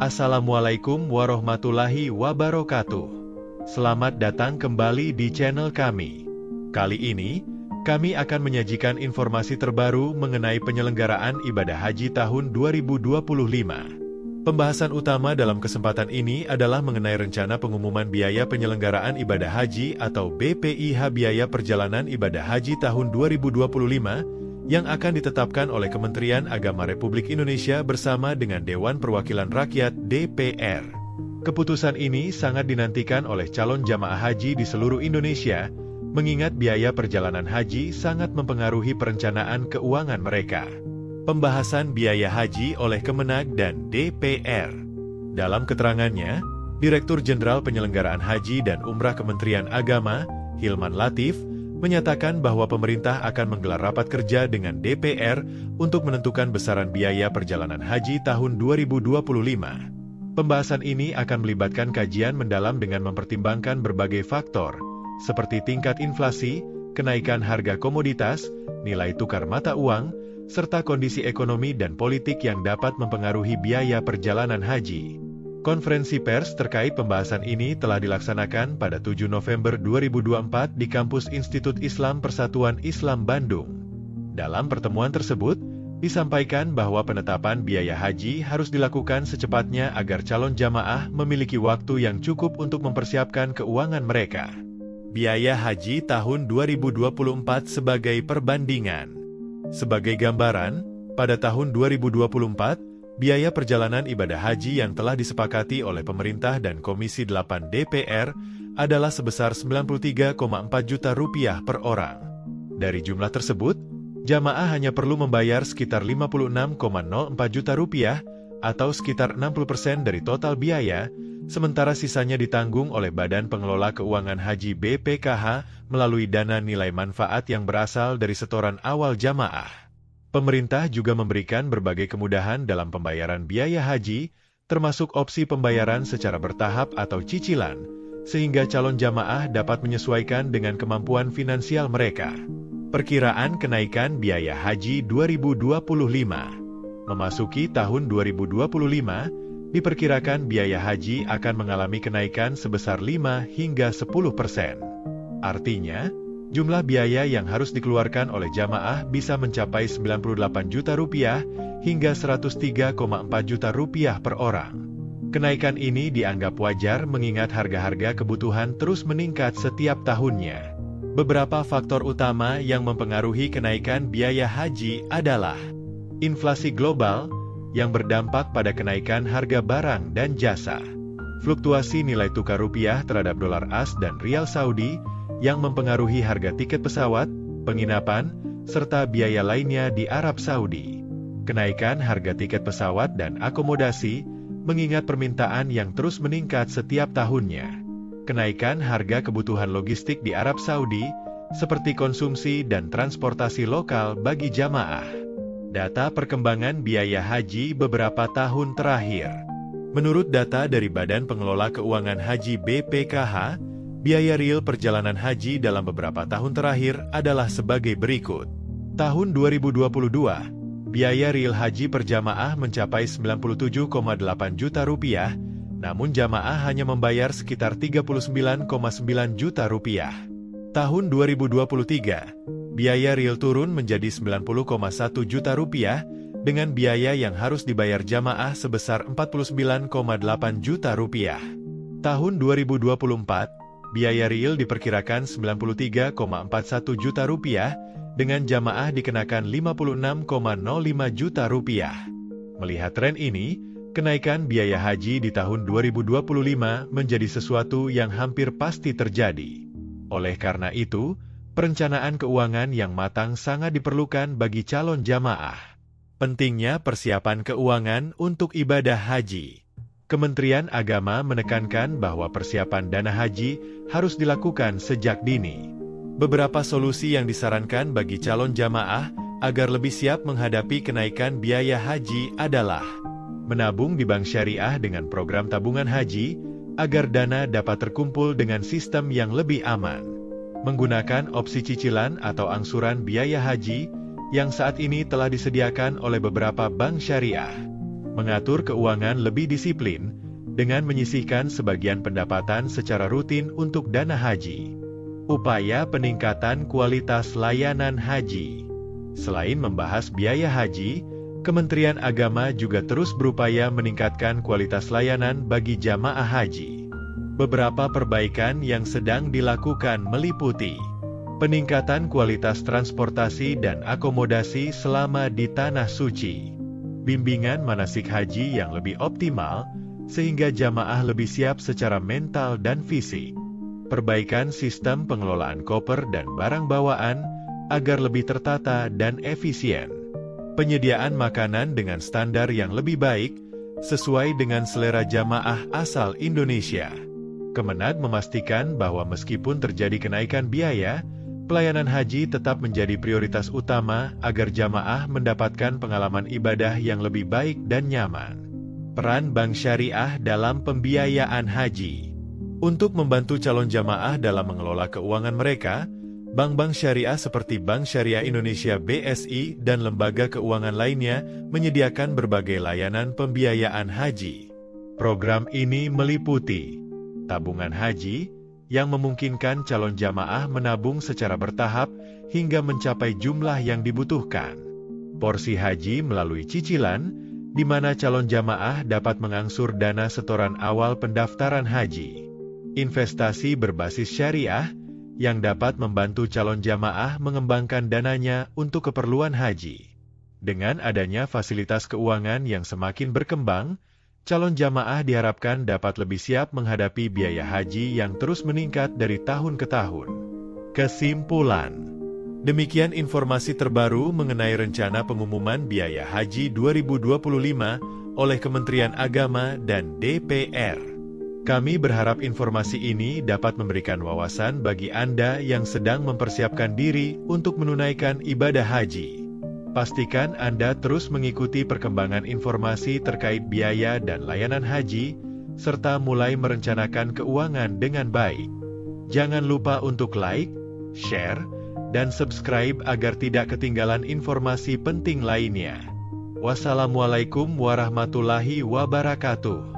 Assalamualaikum warahmatullahi wabarakatuh. Selamat datang kembali di channel kami. Kali ini, kami akan menyajikan informasi terbaru mengenai penyelenggaraan ibadah haji tahun 2025. Pembahasan utama dalam kesempatan ini adalah mengenai rencana pengumuman biaya penyelenggaraan ibadah haji atau BPIH biaya perjalanan ibadah haji tahun 2025 yang akan ditetapkan oleh Kementerian Agama Republik Indonesia bersama dengan Dewan Perwakilan Rakyat (DPR). Keputusan ini sangat dinantikan oleh calon jamaah haji di seluruh Indonesia, mengingat biaya perjalanan haji sangat mempengaruhi perencanaan keuangan mereka. Pembahasan biaya haji oleh Kemenag dan DPR. Dalam keterangannya, Direktur Jenderal Penyelenggaraan Haji dan Umrah Kementerian Agama, Hilman Latif, menyatakan bahwa pemerintah akan menggelar rapat kerja dengan DPR untuk menentukan besaran biaya perjalanan haji tahun 2025. Pembahasan ini akan melibatkan kajian mendalam dengan mempertimbangkan berbagai faktor, seperti tingkat inflasi, kenaikan harga komoditas, nilai tukar mata uang, serta kondisi ekonomi dan politik yang dapat mempengaruhi biaya perjalanan haji. Konferensi pers terkait pembahasan ini telah dilaksanakan pada 7 November 2024 di kampus Institut Islam Persatuan Islam Bandung. Dalam pertemuan tersebut, disampaikan bahwa penetapan biaya haji harus dilakukan secepatnya agar calon jamaah memiliki waktu yang cukup untuk mempersiapkan keuangan mereka. Biaya haji tahun 2024 sebagai perbandingan. Sebagai gambaran, pada tahun 2024, biaya perjalanan ibadah haji yang telah disepakati oleh pemerintah dan Komisi 8 DPR adalah sebesar Rp93,4 juta per orang. Dari jumlah tersebut, jamaah hanya perlu membayar sekitar Rp56,04 juta atau sekitar 60% dari total biaya, sementara sisanya ditanggung oleh Badan Pengelola Keuangan Haji BPKH melalui dana nilai manfaat yang berasal dari setoran awal jamaah. Pemerintah juga memberikan berbagai kemudahan dalam pembayaran biaya haji, termasuk opsi pembayaran secara bertahap atau cicilan, sehingga calon jamaah dapat menyesuaikan dengan kemampuan finansial mereka. Perkiraan kenaikan biaya haji 2025. Memasuki tahun 2025, diperkirakan biaya haji akan mengalami kenaikan sebesar 5 hingga 10%. Artinya, jumlah biaya yang harus dikeluarkan oleh jamaah bisa mencapai Rp98 juta hingga Rp103,4 juta per orang. Kenaikan ini dianggap wajar mengingat harga-harga kebutuhan terus meningkat setiap tahunnya. Beberapa faktor utama yang mempengaruhi kenaikan biaya haji adalah inflasi global, yang berdampak pada kenaikan harga barang dan jasa. Fluktuasi nilai tukar rupiah terhadap dolar AS dan rial Saudi, yang mempengaruhi harga tiket pesawat, penginapan, serta biaya lainnya di Arab Saudi. Kenaikan harga tiket pesawat dan akomodasi, mengingat permintaan yang terus meningkat setiap tahunnya. Kenaikan harga kebutuhan logistik di Arab Saudi, seperti konsumsi dan transportasi lokal bagi jamaah. Data perkembangan biaya haji beberapa tahun terakhir. Menurut data dari Badan Pengelola Keuangan Haji BPKH, biaya real perjalanan haji dalam beberapa tahun terakhir adalah sebagai berikut. Tahun 2022, biaya real haji per jamaah mencapai Rp97,8 juta, namun jamaah hanya membayar sekitar Rp39,9 juta. Tahun 2023, biaya real turun menjadi Rp90,1 juta dengan biaya yang harus dibayar jamaah sebesar Rp49,8 juta. Tahun 2024, biaya real diperkirakan Rp93,41 juta dengan jamaah dikenakan Rp56,05 juta. Melihat tren ini, kenaikan biaya haji di tahun 2025 menjadi sesuatu yang hampir pasti terjadi. Oleh karena itu, perencanaan keuangan yang matang sangat diperlukan bagi calon jamaah. Pentingnya persiapan keuangan untuk ibadah haji. Kementerian Agama menekankan bahwa persiapan dana haji harus dilakukan sejak dini. Beberapa solusi yang disarankan bagi calon jamaah agar lebih siap menghadapi kenaikan biaya haji adalah menabung di bank syariah dengan program tabungan haji, agar dana dapat terkumpul dengan sistem yang lebih aman. Menggunakan opsi cicilan atau angsuran biaya haji, yang saat ini telah disediakan oleh beberapa bank syariah. mengatur keuangan lebih disiplin, dengan menyisihkan sebagian pendapatan secara rutin untuk dana haji. Upaya peningkatan kualitas layanan haji. Selain membahas biaya haji, Kementerian Agama juga terus berupaya meningkatkan kualitas layanan bagi jamaah haji. Beberapa perbaikan yang sedang dilakukan meliputi peningkatan kualitas transportasi dan akomodasi selama di Tanah Suci, bimbingan manasik haji yang lebih optimal, sehingga jamaah lebih siap secara mental dan fisik, perbaikan sistem pengelolaan koper dan barang bawaan, agar lebih tertata dan efisien, penyediaan makanan dengan standar yang lebih baik, sesuai dengan selera jamaah asal Indonesia. Kemenag memastikan bahwa meskipun terjadi kenaikan biaya, pelayanan haji tetap menjadi prioritas utama agar jamaah mendapatkan pengalaman ibadah yang lebih baik dan nyaman. Peran Bank Syariah dalam pembiayaan haji. Untuk membantu calon jamaah dalam mengelola keuangan mereka, bank-bank syariah seperti Bank Syariah Indonesia (BSI) dan lembaga keuangan lainnya menyediakan berbagai layanan pembiayaan haji. Program ini meliputi tabungan haji, yang memungkinkan calon jamaah menabung secara bertahap hingga mencapai jumlah yang dibutuhkan. Porsi haji melalui cicilan, di mana calon jamaah dapat mengangsur dana setoran awal pendaftaran haji. Investasi berbasis syariah, yang dapat membantu calon jamaah mengembangkan dananya untuk keperluan haji. Dengan adanya fasilitas keuangan yang semakin berkembang, calon jamaah diharapkan dapat lebih siap menghadapi biaya haji yang terus meningkat dari tahun ke tahun. Kesimpulan. Demikian informasi terbaru mengenai rencana pengumuman biaya haji 2025 oleh Kementerian Agama dan DPR. Kami berharap informasi ini dapat memberikan wawasan bagi Anda yang sedang mempersiapkan diri untuk menunaikan ibadah haji. Pastikan Anda terus mengikuti perkembangan informasi terkait biaya dan layanan haji, serta mulai merencanakan keuangan dengan baik. Jangan lupa untuk like, share, dan subscribe agar tidak ketinggalan informasi penting lainnya. Wassalamualaikum warahmatullahi wabarakatuh.